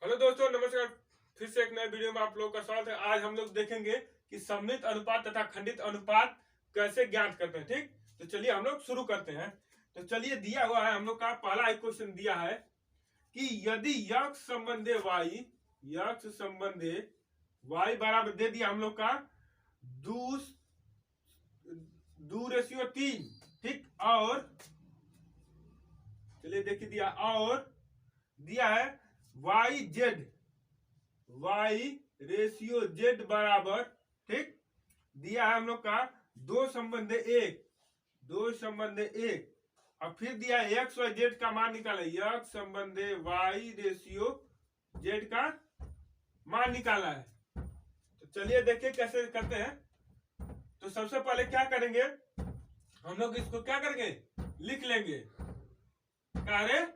Hello दोस्तों, नमस्कार। फिर से एक नए वीडियो में आप लोग का स्वागत है। आज हम लोग देखेंगे कि सममित अनुपात तथा खंडित अनुपात कैसे ज्ञात करते हैं। ठीक, तो चलिए हम लोग शुरू करते हैं। तो चलिए, दिया हुआ है हम लोग का पहला एक क्वेश्चन दिया है कि यदि यक्ष संबंधे वाई बराबर दे दिया हम लोग का दू दू रेशियो 3। ठीक, और चलिए देखिए दिया और दिया है वाई रेशियो जेड बराबर, ठीक, दिया है हम लोग का दो संबंध एक और फिर दिया है एक्स वाई जेड का मान निकाला, एक्स संबंध वाई रेशियो जेड का मान निकाला है। तो चलिए देखिए कैसे करते हैं। तो सबसे पहले क्या करेंगे, हम लोग इसको क्या करेंगे, लिख लेंगे। कारे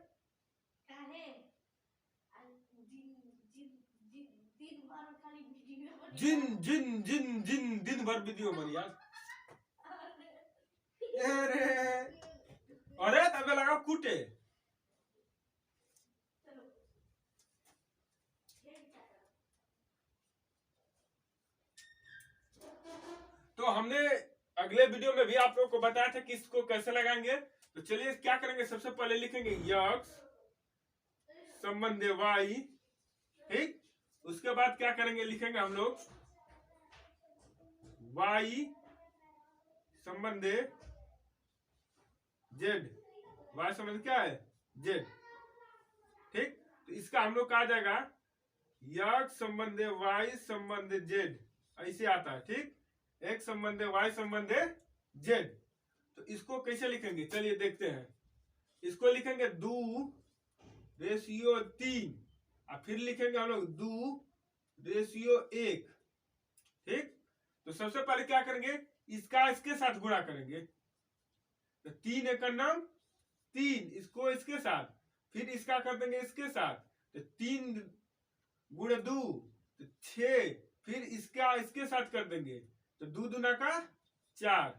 जिन जिन जिन जिन दिन भर वीडियो बन यार। अरे तबे लगा कूटे। तो हमने अगले वीडियो में भी आप लोगों को बताया था कि इसको कैसे लगाएंगे। तो चलिए क्या करेंगे, सबसे पहले लिखेंगे यक्स संबंध वाई, ठीक। उसके बाद क्या करेंगे, लिखेंगे हम लोग वाई संबंध जेड, वाई संबंध क्या है, जेड, ठीक। तो इसका हम लोग कहा जाएगा यक्स संबंध वाई संबंध जेड, ऐसे आता है, ठीक। एक संबंध वाई संबंध जेड। तो इसको कैसे लिखेंगे, चलिए देखते हैं। इसको लिखेंगे दू रेशियो 3 और फिर लिखेंगे हम लोग दू रेशियो 1, ठीक। तो सबसे पहले क्या करेंगे, इसका इसके साथ गुणा करेंगे। तो 3 एक नाम 3, इसको इसके साथ, फिर इसका कर देंगे इसके साथ। तो 3 गुणे 2 तो 6, फिर इसका इसके साथ कर देंगे तो 2 दूना का 4।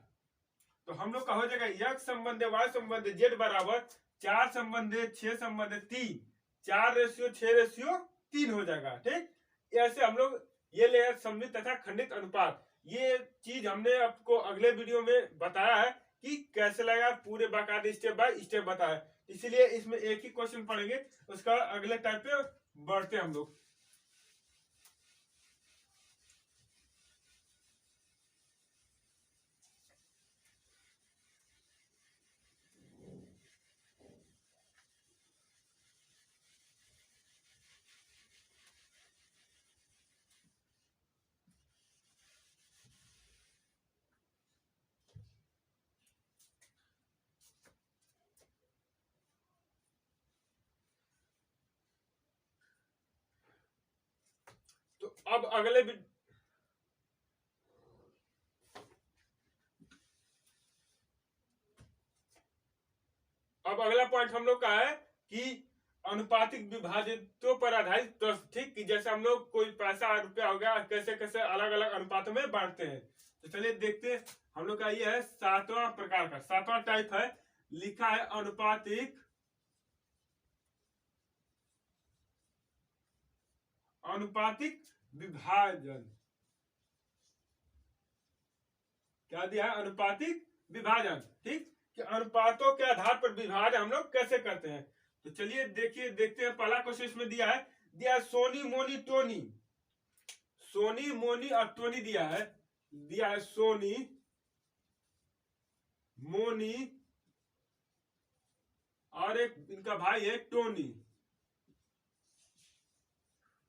तो हम लोग का हो जाएगा यक्स संबंध वाई संबंध जेड बराबर 4 संबंध 6 संबंध 3, 4 रेशियो 6 रेशियो 3 हो जाएगा, ठीक। ऐसे हम लोग ये ले सममित तथा खंडित अनुपात, ये चीज हमने आपको अगले वीडियो में बताया है कि कैसे लगा, पूरे बाकायदे स्टेप बाय स्टेप बताया। इसीलिए इसमें एक ही क्वेश्चन पढ़ेंगे, उसका अगले टाइप पे बढ़ते हम लोग। तो अब अगला पॉइंट हम लोग का है कि अनुपातिक विभाजितों पर आधारित प्रश्न, ठीक। कि जैसे हम लोग कोई पैसा रुपया हो गया, कैसे कैसे अलग अलग अनुपातों में बांटते हैं। तो चलिए देखते हैं। हम लोग का ये है 7वां प्रकार का, 7वां टाइप है, लिखा है अनुपातिक विभाजन। क्या दिया है, अनुपातिक विभाजन, ठीक। कि अनुपातों के आधार पर विभाजन हम लोग कैसे करते हैं। तो चलिए देखिए देखते हैं। पहला क्वेश्चन में दिया है सोनी मोनी टोनी, सोनी मोनी और टोनी दिया है सोनी मोनी और एक इनका भाई है टोनी,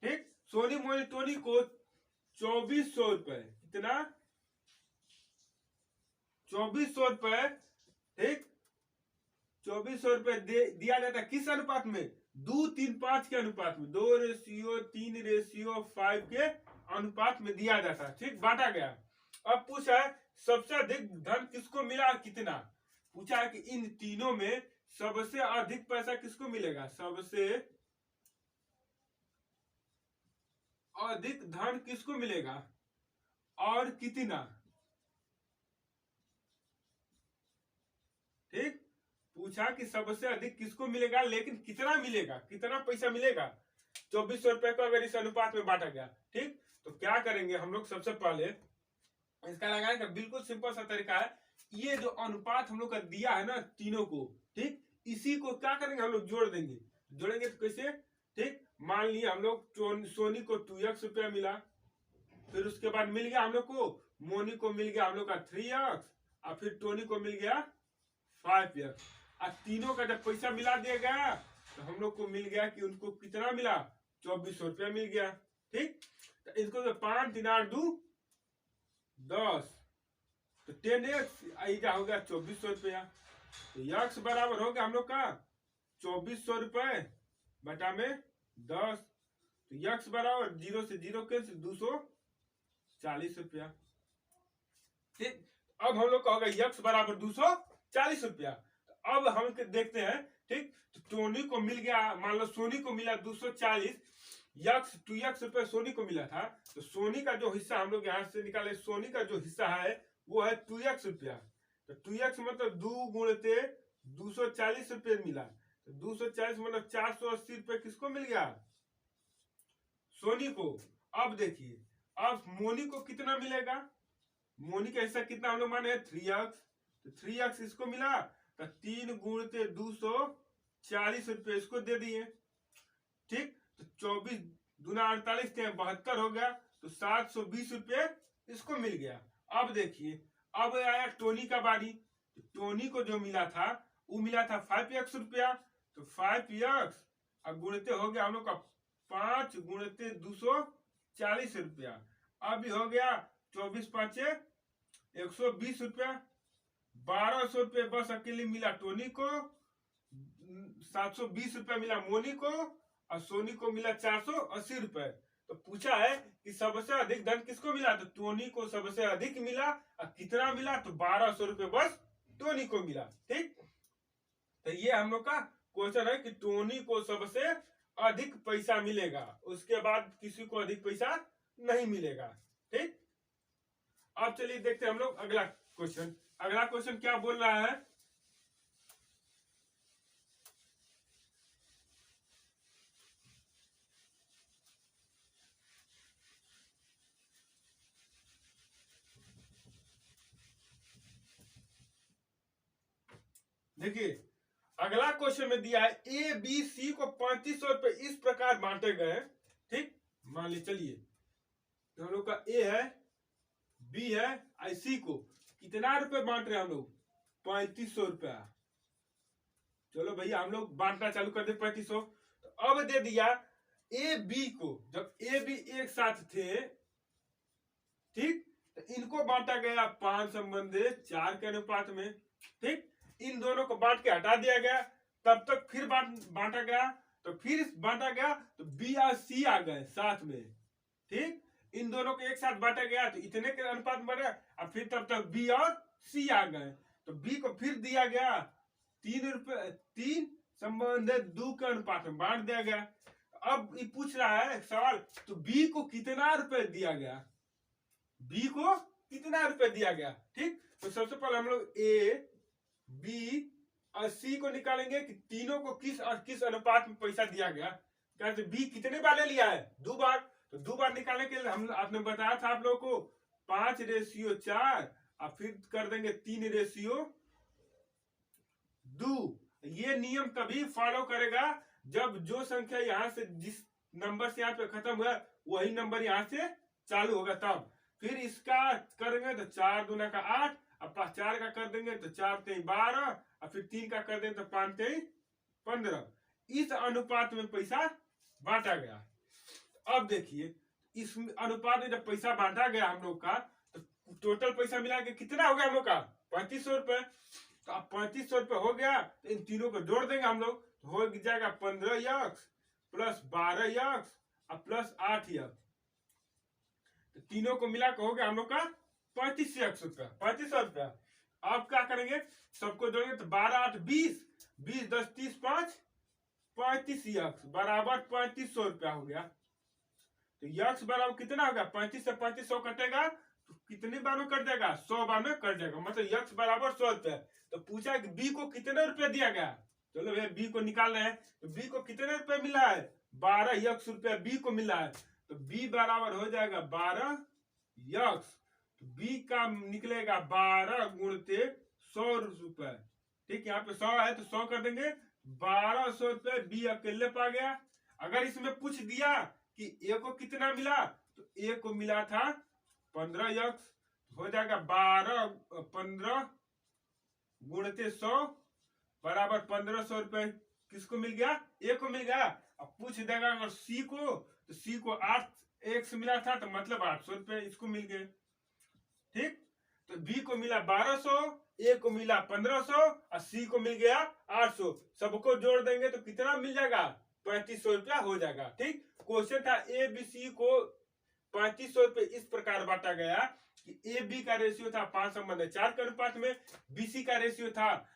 ठीक। सोनी मोनी टोनी को 2400 रुपए, कितना, 2400 रुपए, ठीक। 2400 रुपए दिया जाता है किस अनुपात में, 2:3:5 के अनुपात में, 2:3:5 के अनुपात में दिया जाता है, ठीक। बांटा गया। अब पूछा है सबसे अधिक धन किसको मिला और कितना। पूछा है कि इन तीनों में सबसे अधिक पैसा किसको मिलेगा, सबसे अधिक धन किसको मिलेगा और कितना, ठीक। पूछा कि सबसे अधिक किसको मिलेगा लेकिन कितना मिलेगा, कितना पैसा मिलेगा। 2400 रुपए को अगर इस अनुपात में बांटा गया, ठीक। तो क्या करेंगे हम लोग, सबसे पहले इसका लगाने का बिल्कुल सिंपल सा तरीका है। ये जो अनुपात हम लोग का दिया है ना तीनों को, ठीक, इसी को क्या करेंगे हम लोग, जोड़ देंगे। जोड़ेंगे तो कैसे, ठीक, मान लिया हम लोग सोनी को 2x रुपया मिला, फिर उसके बाद मिल गया हम लोग को, मोनी को मिल गया हम लोग का 3x, और फिर टोनी को मिल गया 5x। और तीनों का जब पैसा मिला दिया गया तो हम लोग को मिल गया कि उनको कितना मिला, 2400 रुपया मिल गया, ठीक। तो इसको तो 5 3 8 2 10, तो 10x आइजा हो गया 2400 रुपया। तो यक्स बराबर हो गया हम लोग का 2400 रुपए बटा में 10। तो यक्स बराबर 0 से 0 के 240 रुपया, ठीक। अब हम लोग का होगा यक्स बराबर 240 रुपया। तो अब हम देखते हैं, ठीक। तो टोनी को मिल गया, मान लो सोनी को मिला 240, यक्स 2x रुपये सोनी को मिला था। तो सोनी का जो हिस्सा हम लोग यहाँ से निकाले, सोनी का जो हिस्सा है वो है 2x रुपया। तो 2x मतलब 2 गुणते 240 रुपये मिला। तो 240 मतलब 480 रुपये किसको मिल गया, सोनी को। अब देखिए, अब मोनी को कितना मिलेगा, मोनी का हिस्सा कितना हम लोग माने 3x। तो 3x इसको मिला, तो 3 गुणते 240 रुपये इसको दे दिए, ठीक। तो 24 दूना 48 72 हो गया, तो 720 रुपये इसको मिल गया। अब देखिए, अब आया टोनी का बारी। तो टोनी को जो मिला था वो मिला था 5x रुपया। तो 5x अब गुणते हो गया हम लोग का 5 गुणते 240 रुपया। अब हो गया 24 5 120 रुपया। 1200 रुपये बस अकेले मिला टोनी को, 720 रुपया मिला मोनी को, और सोनी को मिला 480 रुपए। तो पूछा है कि सबसे अधिक धन किसको मिला, तो टोनी को सबसे अधिक मिला। और कितना मिला, तो 1200 रुपये बस टोनी को मिला, ठीक। तो ये हम लोग का क्वेश्चन है कि टोनी को सबसे अधिक पैसा मिलेगा, उसके बाद किसी को अधिक पैसा नहीं मिलेगा, ठीक। अब चलिए देखते हैं हम लोग अगला क्वेश्चन। अगला क्वेश्चन क्या बोल रहा है, देखिए अगला क्वेश्चन में दिया है ए बी सी को 3500 रुपए इस प्रकार बांटे गए, ठीक। मान ली चलिए, तो हम लोग का ए है, बी है, आई सी को कितना रुपए बांट रहे हैं हम लोग, 3500 रुपया। चलो भैया हम लोग बांटना चालू कर दे 3500। तो अब दे दिया ए बी को, जब ए बी एक साथ थे, ठीक, तो इनको बांटा गया 5 संबंधे 4 के अनुपात में, ठीक। इन दोनों को बांट के हटा दिया गया, तब तक फिर बांटा गया, तो फिर बांटा गया, तो बी और सी आ गए साथ में, ठीक। इन दोनों को एक साथ बांटा गया तो इतने के अनुपात में बढ़ा, और फिर तब तक बी और सी आ गए। तो बी को फिर दिया गया 3 संबंधित 2 के अनुपात में बांट दिया गया। अब ये पूछ रहा है सवाल, तो बी को कितना रुपए दिया गया, बी को कितना रुपए दिया गया, ठीक। तो सबसे पहले हम लोग ए बी और सी को निकालेंगे कि तीनों को किस और किस अनुपात में पैसा दिया गया। कहते बी कितने बार ले लिया है, 2 बार। तो 2 बार निकालने के लिए हम आपने बताया था आप लोगों को 5:4, और फिर कर देंगे 3:2। ये नियम तभी फॉलो करेगा जब जो संख्या यहाँ से जिस नंबर से यहाँ पे खत्म हुआ वही नंबर यहाँ से चालू होगा तब। फिर इसका करेंगे तो 4 दूना का 8, अब 4 का कर देंगे तो 4 3 12, और फिर 3 का कर देंगे तो 5 3 15। इस अनुपात में पैसा बांटा गया। अब देखिए इस अनुपात में जब पैसा बांटा गया हम लोग का, तो टोटल पैसा मिला के कितना हो गया हम लोग का 3500 रुपए। तो अब 3500 रुपए हो गया, तो इन तीनों को जोड़ देंगे हम लोग, तो हो जाएगा 15x प्लस 12x और प्लस 8x। तो तीनों को मिला के हो गया हम लोग का 3500 रुपया, 3500 रुपया। अब क्या करेंगे, सबको जोड़ेंगे तो 12 8 20, 20 10 30 5 35x बराबर 3500 रुपया हो गया। तो यक्स बराबर कितना होगा, 35 से 3500 कटेगा तो कितने बार में कट जाएगा, 100 बार में कट जाएगा, मतलब यक्स बराबर 100 रुपया। तो पूछा कि बी को कितने रुपए दिया गया, चलो भैया बी को निकाल रहे हैं। तो बी को कितने रुपए मिला है, 12 यक्स रुपया बी को मिला है, तो बी बराबर हो जाएगा 12 यक्स। तो बी का निकलेगा 12 गुणते 100 रुपए। ठीक, यहाँ पे 100 है तो 100 कर देंगे, 1200 रुपए बी अकेले पा गया। अगर इसमें पूछ दिया कि ए को कितना मिला, तो ए को मिला था 15 यक्स, हो जाएगा 15 गुणते 100 बराबर 1500 रुपए किसको मिल गया, ए को मिल गया। अब पूछ देगा अगर सी को, तो सी को 8 एक्स मिला था, तो मतलब 800 रुपए इसको मिल गए। ठीक, तो बी को मिला 1200, ए को मिला 1500 और सी को मिल गया 800। सबको जोड़ देंगे तो कितना मिल जाएगा, 3500 रुपया हो जाएगा। ठीक, क्वेश्चन था ए बी सी को 3500 रुपये इस प्रकार बांटा गया कि ए बी का रेशियो था 5:4 के अनुपात में, बी सी का रेशियो था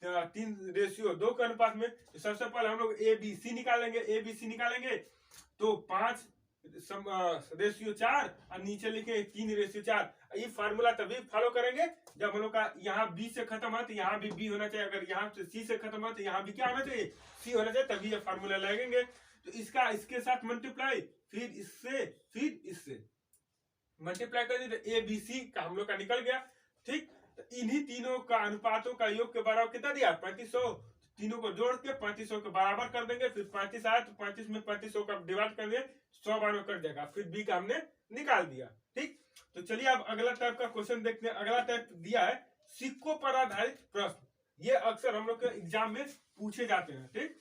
3:2 के अनुपात में। तो सबसे पहले हम लोग ए बी सी निकालेंगे, ए बी सी निकालेंगे तो 5:4 और नीचे लिखे 3:4। ये फार्मूला तभी फॉलो करेंगे जब हम लोग का यहाँ बी से खत्म है तो यहाँ भी बी होना चाहिए, अगर यहाँ से सी से खत्म है तो यहाँ भी क्या होना चाहिए, सी होना चाहिए, तभी ये फार्मूला लगेंगे। तो इसका इसके साथ मल्टीप्लाई, फिर इससे मल्टीप्लाई कर दिए तो ए बी सी का हम लोग का निकल गया। ठीक, तो इन्हीं तीनों का अनुपातों का योग के बराबर कितना दिया, 3500। तीनों को जोड़ के 3500 के बराबर कर देंगे, फिर 35 आया तो 35 में 3500 का डिवाइड कर देंगे, 100 बार में कट जाएगा, फिर बी का हमने निकाल दिया। ठीक, तो चलिए अब अगला टाइप का क्वेश्चन देखते हैं। अगला टाइप दिया है सिक्कों पर आधारित प्रश्न। ये अक्सर हम लोग के एग्जाम में पूछे जाते हैं। ठीक,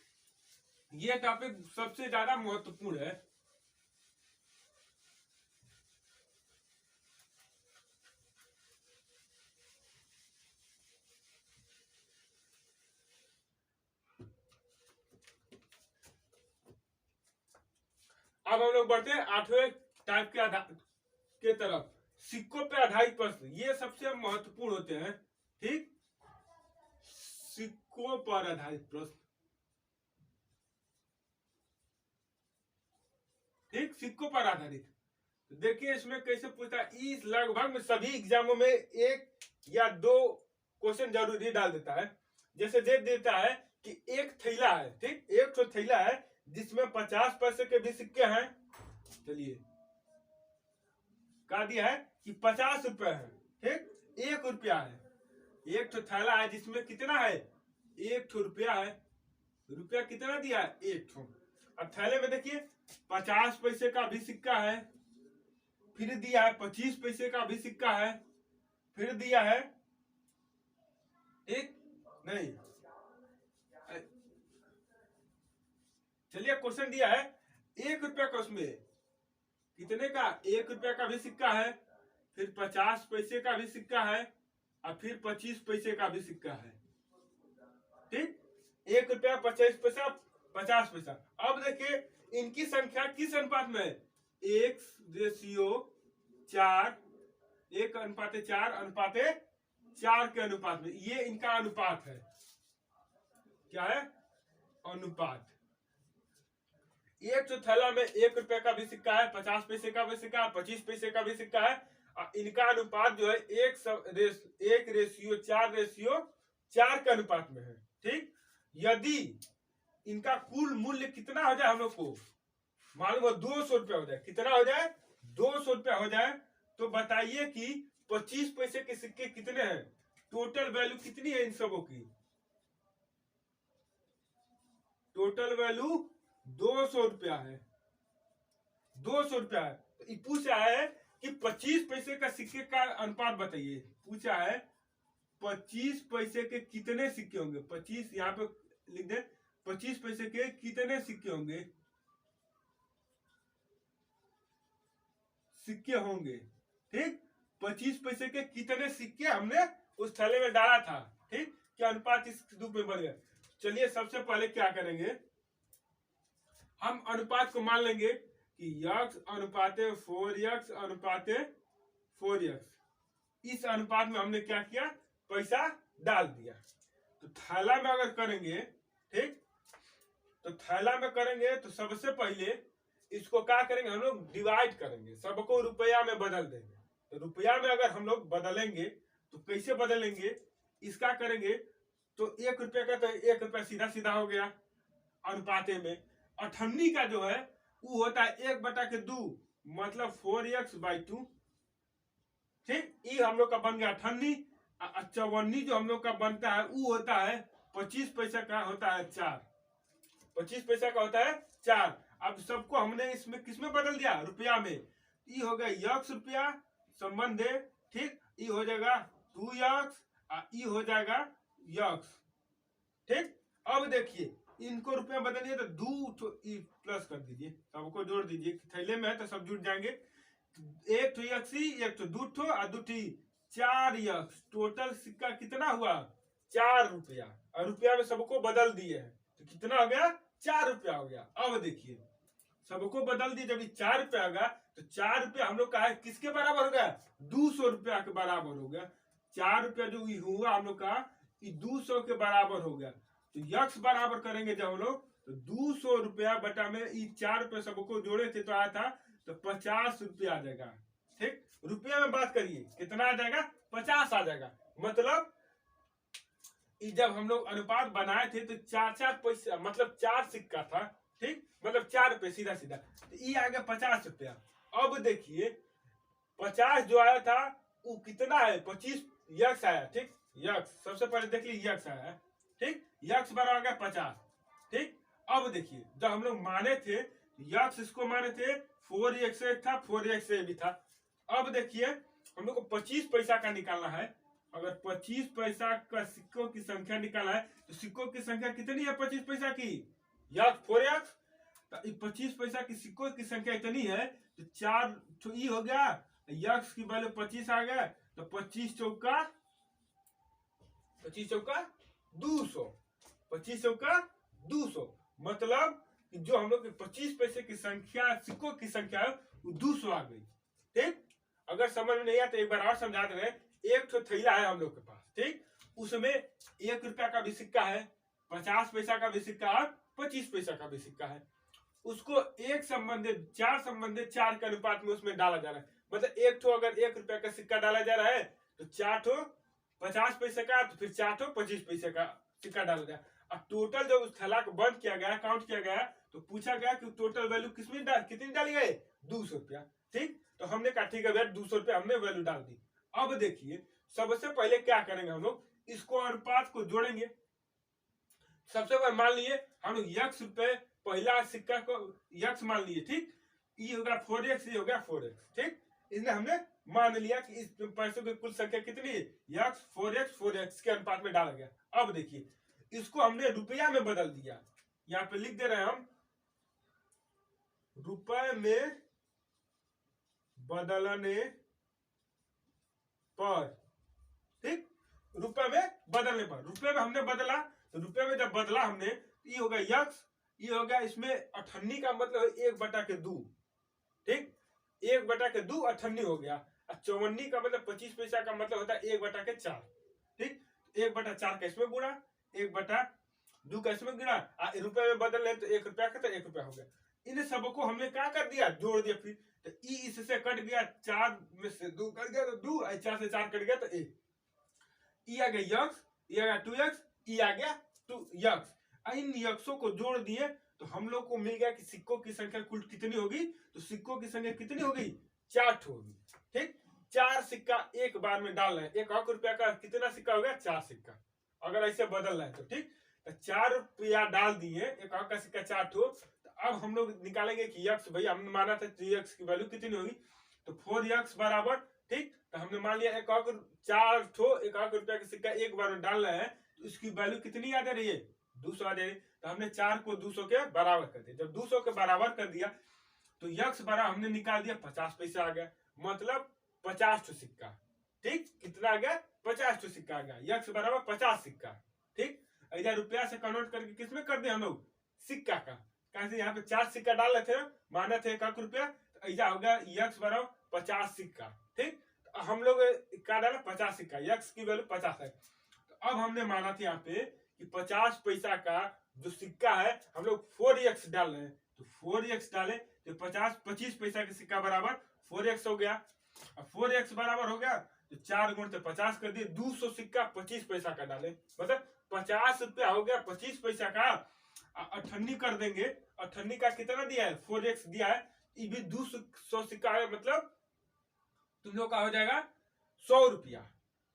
ये टॉपिक सबसे ज्यादा महत्वपूर्ण है। अब हम लोग बढ़ते हैं 8वें टाइप के तरफ, सिक्कों पर आधारित प्रश्न। ये सबसे महत्वपूर्ण होते हैं। ठीक, सिक्कों पर आधारित प्रश्न। ठीक, सिक्कों पर आधारित। तो देखिए इसमें कैसे पूछता है, इस लगभग में सभी एग्जामों में 1 या 2 क्वेश्चन जरूरी डाल देता है। जैसे दे देता है कि एक थैला है। ठीक, एक तो थैला है जिसमें 50 पैसे के भी सिक्के हैं। चलिए कहा दिया है कि 50 रुपए है। ठीक, 1 रुपया है। एक तो थैला है जिसमें कितना है, 1 रुपया है। रुपया कितना दिया है, 1। अब थैले में देखिए 50 पैसे का भी सिक्का है, फिर दिया है 25 पैसे का भी सिक्का है, फिर दिया है एक नहीं, चलिए क्वेश्चन दिया है 1 रुपया का, उसमें कितने का, 1 रुपया का भी सिक्का है, फिर 50 पैसे का भी सिक्का है और फिर 25 पैसे का भी सिक्का है। ठीक, 1 रुपया 25 पैसा 50 पैसा। अब देखिए इनकी संख्या किस अनुपात में है, 1:4, 1:4 के अनुपात में। ये इनका अनुपात है। क्या है, अनुपात। एक तो थैला में 1 रुपए का भी सिक्का है, 50 पैसे का भी सिक्का है, 25 पैसे का भी सिक्का है, और इनका अनुपात जो है 1:4 के अनुपात में है। ठीक, यदि इनका कुल मूल्य कितना हो जाए, हम लोग को मालूम हो 200 रुपया हो जाए, कितना हो जाए, 200 रुपया हो जाए, तो बताइए कि 25 पैसे के सिक्के कितने हैं, टोटल वैल्यू कितनी है इन सबों की, टोटल वैल्यू 200 रुपया है। 200 रुपया है। तो पूछा है कि 25 पैसे का सिक्के का अनुपात बताइए। पूछा है 25 पैसे के कितने सिक्के होंगे, 25 यहाँ पे लिख दे, 25 पैसे के कितने सिक्के होंगे, सिक्के होंगे। ठीक, 25 पैसे के कितने सिक्के हमने उस थैले में डाला था। ठीक, क्या अनुपात इस रूप में बन गया। चलिए सबसे पहले क्या करेंगे, हम अनुपात को मान लेंगे कि यक्स अनुपाते 4x अनुपाते 4x। इस अनुपात में हमने क्या किया, पैसा डाल दिया। तो थैला में अगर करेंगे, ठीक, तो थैला में करेंगे तो सबसे पहले इसको क्या करेंगे, हम लोग डिवाइड करेंगे, सबको रुपया में बदल देंगे। तो रुपया में अगर हम लोग बदलेंगे तो कैसे बदलेंगे, इसका करेंगे तो 1 रुपये का तो 1 रुपया सीधा सीधा हो गया अनुपाते में, अठन्नी का जो है वो होता है 1/2, मतलब 4x/2। ठीक, ये हम लोग का बन गया अठन्नी। चौवन्नी जो हम लोग का बनता है वो होता है 25 पैसा का, होता है 4। 25 पैसा का होता है 4। अब सबको हमने इसमें किसमें बदल दिया, रुपया में। ये हो गया यक्स रुपया संबंध है। ठीक, ये हो जाएगा 2x, ये हो जाएगा यक्स। ठीक, अब देखिए इनको रुपया बदलिए तो 2 प्लस कर दीजिए, सबको जोड़ दीजिए, थैले में है तो सब जुड़ जाएंगे। 1 यक्सी, 1 2 और 2 4 यक्स। टोटल सिक्का कितना हुआ, 4 रुपया। और रुपया में सबको बदल दिए है तो कितना हो गया, 4 रुपया हो गया। अब देखिए सबको बदल दिए, जब 4 रुपया होगा तो 4 रुपया हम लोग का है किसके बराबर हो गया, 200 रुपया के बराबर हो गया। 4 रुपया जो हुआ हम लोग का, ये 200 के बराबर हो गया। तो यक्स बराबर करेंगे जब हम लोग, तो 200 रुपया बटा में ये 4 रुपया सबको जोड़े थे तो आया था तो 50 रुपया आ जाएगा। ठीक, रुपया में बात करिए कितना आ जाएगा, 50 आ जाएगा। मतलब जब हम लोग अनुपात बनाए थे तो 4 पैसा, मतलब 4 सिक्का था। ठीक, मतलब 4 रुपये सीधा सीधा, तो ये आ गया 50 रुपया। अब देखिए 50 जो आया था वो कितना है, 25 यक्स आया। ठीक, यक्स सबसे पहले देख लीजिए, यक्स आया। ठीक, यक्स बराबर आ गया 50। ठीक, अब देखिए जब हम लोग माने थे यक्स, इसको माने थे 4x था, 4x भी था। अब देखिए हम लोग को 25 पैसा का निकालना है। अगर 25 पैसा का सिक्कों की संख्या निकालना है तो सिक्कों की संख्या कितनी है 25 पैसा की, यक्स 4x। तो 25 पैसा की सिक्कों की संख्या इतनी है तो 4 तो ई हो गया, यक्स की वैल्यू 25 आ गया। तो 25 चौका 200, 25 चौका 200। मतलब जो हम लोग 25 पैसे की संख्या, सिक्कों की संख्या है वो 200 आ गई। ठीक, अगर समझ में नहीं आया तो एक बार और समझा दे रहे। एक तो थैला है हम लोग के पास। ठीक, उसमें 1 रुपया का भी सिक्का है, 50 पैसा का भी सिक्का है, 25 पैसा का भी सिक्का है। उसको एक संबंधित 4 के अनुपात में उसमें डाला जा रहा है। मतलब एक ठो अगर 1 रुपया का सिक्का डाला जा रहा है तो 4 ठो 50 पैसे का, तो फिर 4 ठो 25 पैसे का सिक्का डाला जाए। अब टोटल जब उस थैला को बंद किया गया, काउंट किया गया, तो पूछा गया कि टोटल वैल्यू किसमें कितनी डाली गई, 200 रुपया। ठीक, तो हमने कहा ठीक है भैया 200 रुपया हमने वैल्यू डाल दी। अब देखिए सबसे पहले क्या करेंगे हम लोग, इसको अनुपात को जोड़ेंगे। सबसे पहले मान लिए हम लोग यक्स रुपये, पहला सिक्का को यक्स मान लिए। ठीक, ये हो गया 4x, ये हो गया 4x। ठीक, इसने हमने मान लिया कि इस पैसों की कुल संख्या कितनी है, यक्स 4x के अनुपात में डाला गया। अब देखिए इसको हमने रुपया में बदल दिया। यहां पे लिख दे रहे हैं हम, रुपए में बदलने पर। ठीक, रुपए में बदलने पर, रुपए में हमने बदला, तो रुपए में जब बदला हमने, ये हो गया यक्स, ये हो गया इसमें अठन्नी का मतलब 1/2। ठीक, 1/2 अठन्नी हो गया। और चौवन्नी का मतलब 25 पैसा का मतलब होता है 1/4। ठीक, 1/4 का इसमें गुणा, 1/2 का इसमें गुणा, रुपए में बदल रहे तो 1 रुपया का, तो 1 रुपया हो गया। इन सबको हमने क्या कर दिया, जोड़ दिया। फिर तो ई इससे कट गया, 4 में से 2 कट गया तो 2, 4 से 4 कट गया तो 1। ई आ गया यक्स, ई आ गया 2x, ई आ गया 2x। इन यक्सों को जोड़ दिए तो हम लोग को मिल गया कि सिक्कों की संख्या कुल कितनी होगी, तो सिक्कों की संख्या कितनी होगी, 4 होगी। ठीक, 4 सिक्का एक बार में डाल रहे हैं। 1 रुपया का कितना सिक्का हो गया, 4 सिक्का। अगर ऐसे बदल रहे हैं तो ठीक, तो 4 रुपया डाल दिए, 1 का सिक्का 4 ठो। तो अब हम लोग निकालेंगे कि यक्स, भाई हमने माना था 3x की वैल्यू कितनी होगी, तो 4x बराबर। ठीक, तो हमने मान लिया 4 ठो 1 रुपया का सिक्का एक बार में डाल रहे हैं, तो इसकी वैल्यू कितनी आ जा रही है, 200 आ जा रही है। तो हमने 4 को 200 के बराबर कर दिया। जब 200 के बराबर कर दिया तो यक्स बराबर हमने निकाल दिया 50 पैसा आ गया, मतलब 50 ठो सिक्का। ठीक, कितना आ गया, 50 ठो सिक्का आ गया, यक्स बराबर 50 सिक्का। ठीक, इधर रुपया से कन्वर्ट करके किसमें कर दिया हम लोग, सिक्का का। कैसे यहाँ पे 4 सिक्का डाल रहे थे, माने थे 1 रुपया, तो ऐसा हो गया यक्स बराबर 50 सिक्का। ठीक, तो हम लोग क्या डाला, 50 सिक्का, यक्स की वैल्यू 50 है। तो अब हमने माना था यहाँ पे कि 50 पैसा का जो सिक्का है हम लोग 4x डाल रहे हैं, तो 4x डाले तो 25 पैसा का सिक्का बराबर 4x हो गया। अब 4x बराबर हो गया तो 4 गुण 50 कर दिए, 200 सिक्का 25 पैसा का डाले, मतलब 50 रुपया हो गया 25 पैसा का। अठन्नी कर देंगे। अठन्नी का कितना दिया है 4x दिया है, ये भी 200 सिक्का है, मतलब तुम लोग का हो जाएगा 100 रुपया।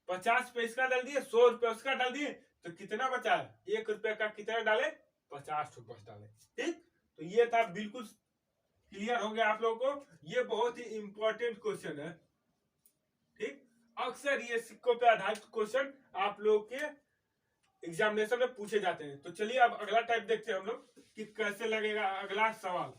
50 पे इसका डाल दिए, 100 रुपया उसका डाल दिए, तो कितना बचा? 1 रुपया का कितना डाले? 50 रुपये डाले। ठीक, तो ये था, बिल्कुल क्लियर हो गया आप लोगों को। ये बहुत ही इंपॉर्टेंट क्वेश्चन है। ठीक, अक्सर ये सिक्कों पे आधारित क्वेश्चन आप लोगों के एग्जामिनेशन में पूछे जाते हैं। तो चलिए अब अगला टाइप देखते हैं हम लोग कि कैसे लगेगा अगला सवाल।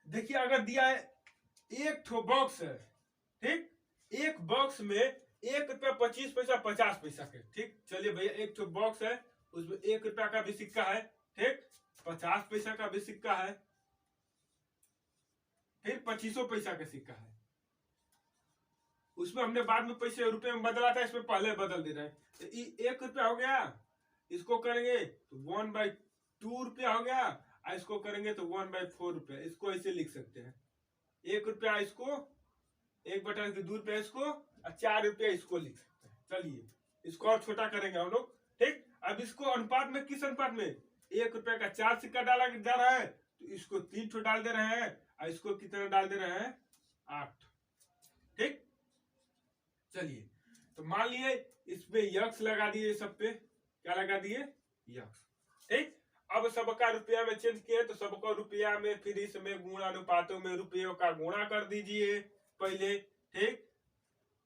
देखिए, अगर दिया है एक ठो बॉक्स है, ठीक, एक बॉक्स में 1 रुपया 25 पैसा 50 पैसा के। ठीक, चलिए भैया, एक ठो बॉक्स है, उसमें 1 रुपया का भी सिक्का है, ठीक, 50 पैसा का भी सिक्का है, फिर 25 पैसा का सिक्का है। उसमें हमने बाद में पैसे रुपए में बदला था, इसमें पहले बदल दे रहे हैं। तो 1 रुपया हो गया, इसको करेंगे तो 1/2 रुपया हो गया, और इसको करेंगे तो 1/4 रुपया। इसको ऐसे लिख सकते हैं, 1 रुपया इसको, 1/2 रुपया इसको, और 4 रुपया इसको लिख सकते हैं। चलिए इसको और छोटा करेंगे हम लोग। ठीक, अब इसको अनुपात में, किस अनुपात में? 1 रुपया का 4 सिक्का डाला जा रहा है, तो इसको 3 ठो डाल दे रहे हैं, और इसको कितना डाल दे रहे हैं? 8। ठीक, चलिए, तो मान लिए इसमें यक्स लगा दिए, सब पे क्या लगा दिए? यक्स। ठीक, अब सबका रुपया में चेंज किए, तो सबको रुपया में, फिर इसमें गुणा अनुपातों में रुपयों का गुणा कर दीजिए पहले। ठीक,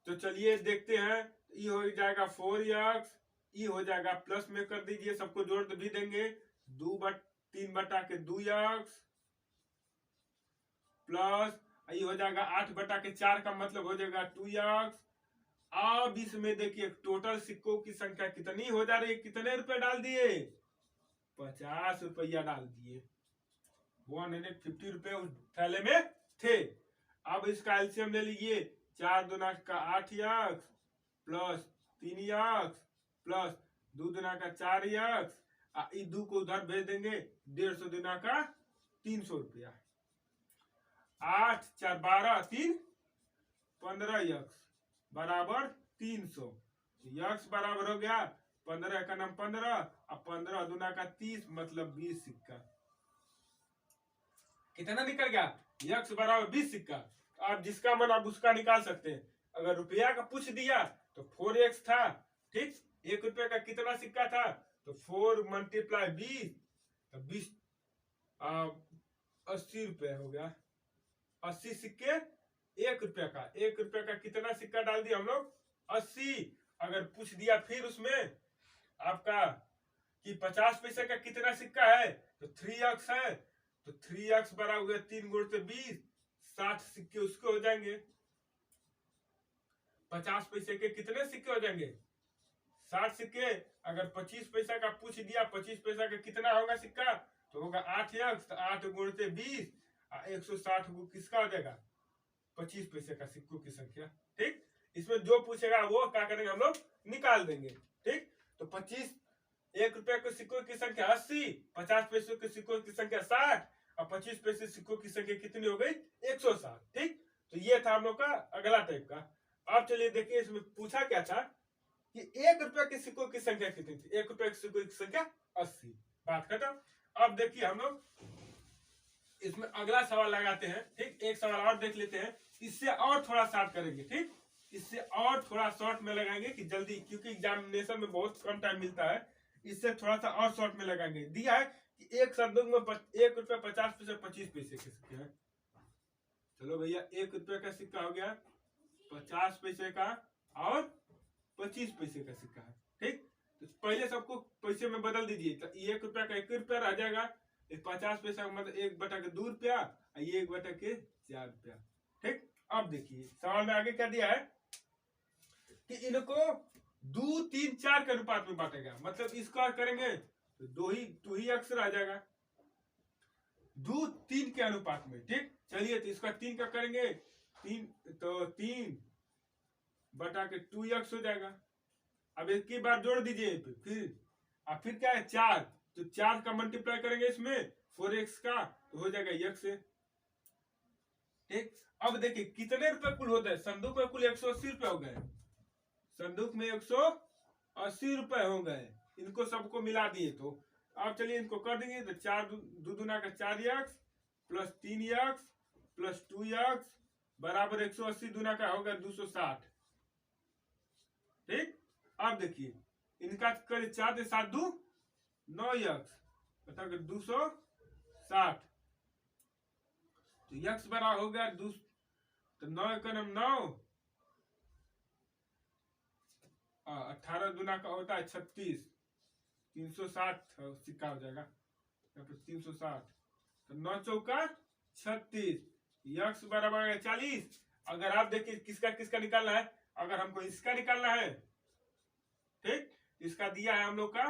तो चलिए देखते हैं, ये हो जाएगा 4x, ये हो जाएगा प्लस में कर दीजिए, सबको जोड़ भी देंगे, 3/2x प्लस ये हो जाएगा 8/4 का मतलब हो जाएगा 2x। अब इसमें देखिए टोटल सिक्कों की संख्या कितनी हो जा रही है, कितने रुपए डाल दिए? 50 रुपया डाल दिए। 150 रुपए उस थैले में थे। अब इसका एलसीएम ले लीजिए, 4 दूना का 8x प्लस 3x प्लस 2 दूना का 4x, इस 2 को उधर भेज देंगे, 150 दूना का 300 रुपया। 8 4 12 3 15x बराबर 300। यक्स बराबर हो गया 15 का नाम 15, अब 15 दूना का 30 मतलब 20 सिक्का। कितना निकल गया? यक्स बराबर 20 सिक्का। आप जिसका मन आप उसका निकाल सकते हैं। अगर रुपया का पूछ दिया तो 4x था। ठीक, 1 रुपये का कितना सिक्का था? तो 4 × 20 तो 20 80 रुपये हो गया। 80 सिक्के 1 रुपया का। 1 रुपया का कितना सिक्का डाल दिया हम लोग? 80। अगर पूछ दिया फिर उसमें आपका कि 50 पैसे का कितना सिक्का है, तो 3x है, तो 3x बराबर हो गया 3 × 20, 60 सिक्के उसके हो जाएंगे। 50 पैसे के कितने सिक्के हो जाएंगे? 60 सिक्के। अगर 25 पैसा का पूछ दिया, 25 पैसा का कितना होगा सिक्का, तो होगा 8x, तो 8 × 20 160 किसका हो जाएगा? 25 पैसे का सिक्कों की संख्या। ठीक, इसमें जो पूछेगा वो क्या करेंगे हम लोग? निकाल देंगे। ठीक, तो 25 1 रुपये के सिक्कों की संख्या 80, 50 पैसे के सिक्कों की संख्या 60, और 25 पैसे सिक्कों की संख्या कितनी हो गई? 160। ठीक, तो ये था हम लोग का अगला टाइप का। अब चलिए देखिए, इसमें पूछा क्या था कि 1 रुपये के सिक्कों की संख्या कितनी थी? 1 रुपये के सिक्कों की संख्या 80। बात खत्म। अब देखिए हम लोग इसमें अगला सवाल लगाते हैं। ठीक, एक सवाल और देख लेते हैं, इससे और थोड़ा शॉर्ट करेंगे। ठीक, इससे और थोड़ा शॉर्ट में लगाएंगे कि जल्दी, क्योंकि एग्जामिनेशन में बहुत कम टाइम मिलता है, इससे थोड़ा सा और शॉर्ट में लगाएंगे। दिया है कि एक संदूक में 1 रुपया 50 पैसे 25 पैसे के सिक्के हैं। चलो भैया, 1 रुपये का सिक्का हो गया, 50 पैसे का और 25 पैसे का सिक्का है। ठीक, तो पहले सबको पैसे में बदल दीजिए, तो 1 रुपया का 1 रुपया रह जाएगा, 50 पैसा का मतलब 1/2 रुपया, ये 1/4 रुपया। ठीक, अब देखिए सवाल में आगे क्या दिया है कि इनको 2 3 4 के अनुपात में बांटेगा, मतलब इसका करेंगे तो 2 ही अक्स रह जाएगा, 2 3 के अनुपात में। ठीक, चलिए तो इसका 3 का करेंगे, 3 तो 3/2x हो जाएगा। अब एक ही बार जोड़ दीजिए, फिर क्या है 4, तो 4 का मल्टीप्लाई करेंगे इसमें 4x का, तो हो जाएगा x से। ठीक। अब देखिए कितने रुपए कुल होते हैं, संदूक में कुल 180 रुपए हो गए, संदूक में 180 रुपए हो गए, इनको सबको मिला दिए। तो अब चलिए इनको कर देंगे, तो 4 दो दूना का 4x plus 3x plus 2x बराबर 180 दूना का होगा 260। ठीक। अब देखिए इनका करिए 4 से 7 दू 9x मतलब 260, तो x बराबर हो गया तो 9 का 9, 18 दुना का होता है 36, 360 सिक्का हो जाएगा यहाँ पे 360, तो 9 चौका 36, यक्स बराबर है 40। अगर आप देखिए किसका किसका निकालना है, अगर हमको इसका निकालना है, ठीक, इसका दिया है हम लोग का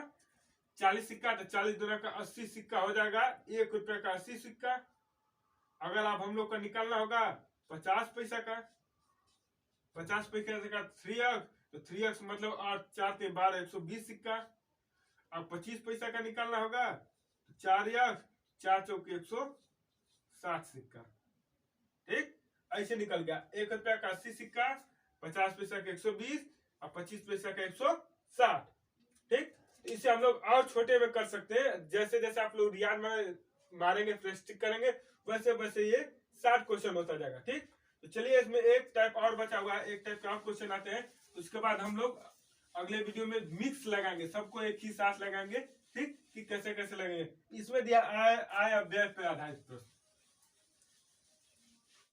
40 सिक्का, तो 40 दुना का 80 सिक्का हो जाएगा, 1 रुपए का 80 सिक्का। अगर आप हम लोग का निकालना होगा 50 पैसा का, 50 पैसा का 3x, तो 3x मतलब 8 4 के 12 120 सिक्का। अब 25 पैसा का निकालना होगा तो 4x 4 चौके 160 सिक्का। ठीक, ऐसे निकल गया 1 रुपया का 80 सिक्का, 50 पैसा का 120 और 25 पैसा का 160। ठीक, इसे हम लोग और छोटे में कर सकते हैं, जैसे जैसे आप लोग रियाज में मारेंगे प्रेस्टिक करेंगे वैसे वैसे ये 60 क्वेश्चन होता जाएगा। ठीक, तो चलिए इसमें एक टाइप और बचा हुआ है, एक टाइप का और क्वेश्चन आते हैं, उसके बाद हम लोग अगले वीडियो में मिक्स लगाएंगे, सबको एक ही साथ लगाएंगे। ठीक, कि कैसे कैसे लगेंगे। इसमें दिया आय व्यय पे आधारित प्रश्न।